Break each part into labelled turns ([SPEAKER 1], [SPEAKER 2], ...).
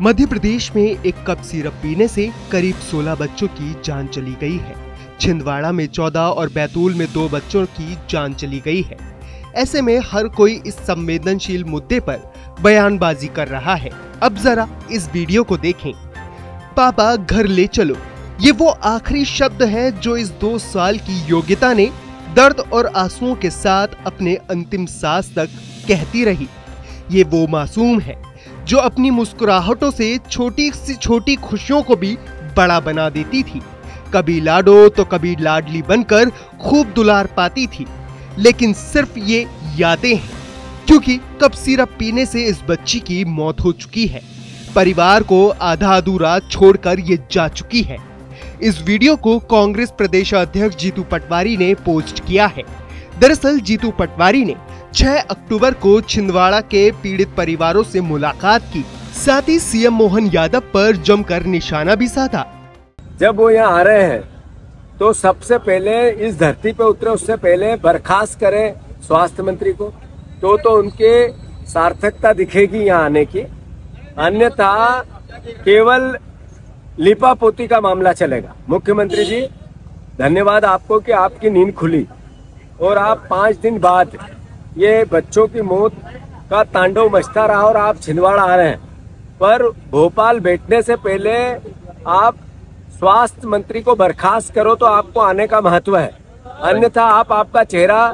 [SPEAKER 1] मध्य प्रदेश में एक cup syrup पीने से करीब 16 बच्चों की जान चली गई है। छिंदवाड़ा में 14 और बैतूल में 2 बच्चों की जान चली गई है। ऐसे में हर कोई इस संवेदनशील मुद्दे पर बयानबाजी कर रहा है। अब जरा इस वीडियो को देखें। पापा घर ले चलो, ये वो आखिरी शब्द है जो इस 2 साल की योगिता ने दर्द और आंसुओं के साथ अपने अंतिम सांस तक कहती रही। ये वो मासूम है जो अपनी मुस्कुराहटों से छोटी सी छोटी खुशियों को भी बड़ा बना देती थी। कभी लाडो तो कभी लाडली बनकर खूब दुलार पाती थी। लेकिन सिर्फ ये यादें हैं, क्योंकि कप सिरप पीने से इस बच्ची की मौत हो चुकी है। परिवार को आधा अधूरा छोड़कर ये जा चुकी है। इस वीडियो को कांग्रेस प्रदेश अध्यक्ष जीतू पटवारी ने पोस्ट किया है। दरअसल जीतू पटवारी ने 6 अक्टूबर को छिंदवाड़ा के पीड़ित परिवारों से मुलाकात की, साथ ही सीएम मोहन यादव पर जमकर निशाना भी साधा।
[SPEAKER 2] जब वो यहाँ आ रहे हैं तो सबसे पहले इस धरती पे उतरे उससे पहले बर्खास्त करें स्वास्थ्य मंत्री को, तो उनके सार्थकता दिखेगी यहाँ आने की। अन्यथा केवल लिपापोती का मामला चलेगा। मुख्यमंत्री जी, धन्यवाद आपको कि आपकी नींद खुली और आप 5 दिन बाद ये बच्चों की मौत का तांडव मचता रहा और आप छिंदवाड़ा आ रहे हैं। पर भोपाल बैठने से पहले आप स्वास्थ्य मंत्री को बर्खास्त करो तो आपको आने का महत्व है। अन्यथा आप आपका चेहरा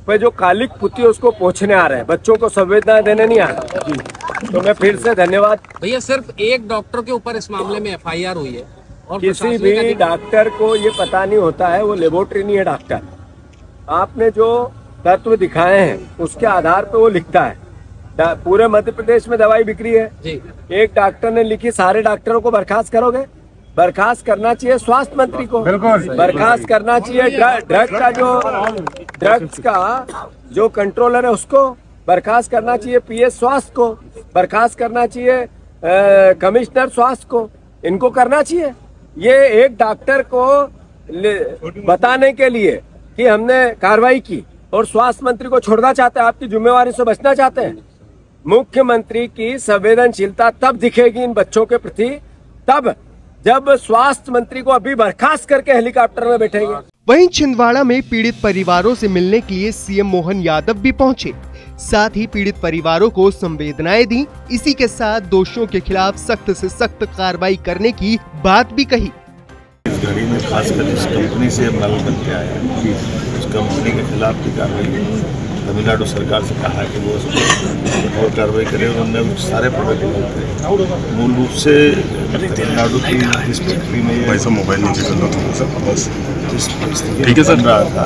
[SPEAKER 2] पे जो कालिक पुती है उसको पोंछने आ रहे हैं, बच्चों को संवेदना देने नहीं आ रहे। तो मैं फिर से धन्यवाद।
[SPEAKER 3] भैया, सिर्फ एक डॉक्टर के ऊपर इस मामले में एफआईआर हुई है और
[SPEAKER 2] किसी भी डॉक्टर को ये पता नहीं होता है, वो लेबोरेटरी नहीं है डॉक्टर। आपने जो तत्व दिखाए हैं उसके आधार पे वो लिखता है। पूरे मध्य प्रदेश में दवाई बिक्री है जी। एक डॉक्टर ने लिखी, सारे डॉक्टरों को बर्खास्त करोगे? बर्खास्त करना चाहिए स्वास्थ्य मंत्री को, बर्खास्त करना चाहिए ड्रग्स का जो कंट्रोलर है उसको, बर्खास्त करना चाहिए पीएस स्वास्थ्य को, बर्खास्त करना चाहिए कमिश्नर स्वास्थ्य को। इनको करना चाहिए। ये एक डॉक्टर को बताने के लिए कि हमने कार्रवाई की और स्वास्थ्य मंत्री को छोड़ना चाहते हैं, आपकी जिम्मेवारी से बचना चाहते हैं। मुख्यमंत्री की संवेदनशीलता तब दिखेगी इन बच्चों के प्रति, तब जब स्वास्थ्य मंत्री को अभी बर्खास्त करके हेलीकॉप्टर में बैठेंगे।
[SPEAKER 1] वहीं छिंदवाड़ा में पीड़ित परिवारों से मिलने के लिए सीएम मोहन यादव भी पहुंचे, साथ ही पीड़ित परिवारों को संवेदनाएं दी। इसी के साथ दोषियों के खिलाफ सख्त से सख्त कार्रवाई करने की बात भी कही।
[SPEAKER 4] इस घड़ी में खासकर इस कंपनी से नल बन के आया है, उस कंपनी के खिलाफ भी कार्रवाई तमिलनाडु सरकार से कहा है कि वो उसको और कार्रवाई करे। उन्होंने सारे प्रोडक्ट मूल रूप से तमिलनाडु की जिस फैक्ट्री में
[SPEAKER 5] मोबाइल नीचे करना था
[SPEAKER 4] जिस ठीक है सर रहा था,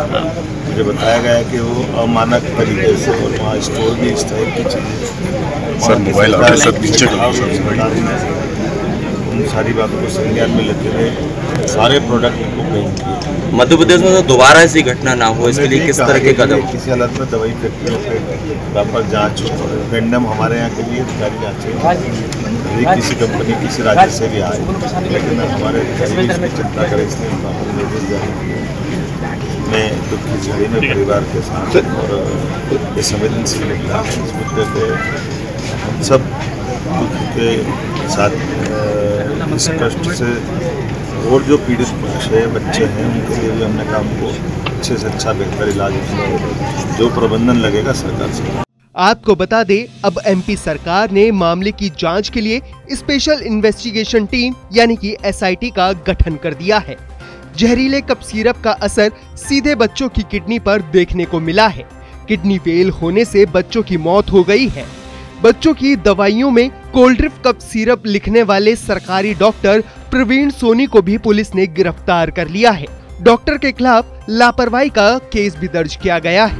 [SPEAKER 4] मुझे बताया गया कि वो अमानक तरीके से और वहाँ स्टोर भी इस तरह की चीज़ें
[SPEAKER 5] सर मोबाइल नीचे
[SPEAKER 4] उन सारी बातों को संज्ञान में लेते हुए सारे प्रोडक्ट को बैन किए।
[SPEAKER 6] मध्य प्रदेश में तो दोबारा ऐसी घटना ना हो, इसके लिए किस तरह के कदम?
[SPEAKER 4] किसी हालत में दवाई फैक्ट्रियों पे प्रॉपर जांच और रेंडम हमारे यहाँ के लिए अधिकारी जाँचें। किसी कंपनी किसी राज्य से भी आए, लेकिन हमारे अधिकारी इसमें चिंता करें, इसलिए प्रॉपर निर्देश जारी किए। मैं दुख की झड़ी में परिवार के साथ और ये संवेदनशील मुद्दा है, इस मुद्दे पे हम सब दुख के साथ इस कष्ट से, और जो पीड़ित बच्चे हैं उनके लिए भी हमने काम को अच्छे से अच्छा बेहतर इलाज जो प्रबंधन लगेगा सरकार से।
[SPEAKER 1] आपको बता दें, अब एमपी सरकार ने मामले की जांच के लिए स्पेशल इन्वेस्टिगेशन टीम यानी कि एसआईटी का गठन कर दिया है। जहरीले कप सिरप का असर सीधे बच्चों की किडनी पर देखने को मिला है। किडनी फेल होने से बच्चों की मौत हो गई है। बच्चों की दवाइयों में कोल्ड्रिफ कप सिरप लिखने वाले सरकारी डॉक्टर प्रवीण सोनी को भी पुलिस ने गिरफ्तार कर लिया है। डॉक्टर के खिलाफ लापरवाही का केस भी दर्ज किया गया है।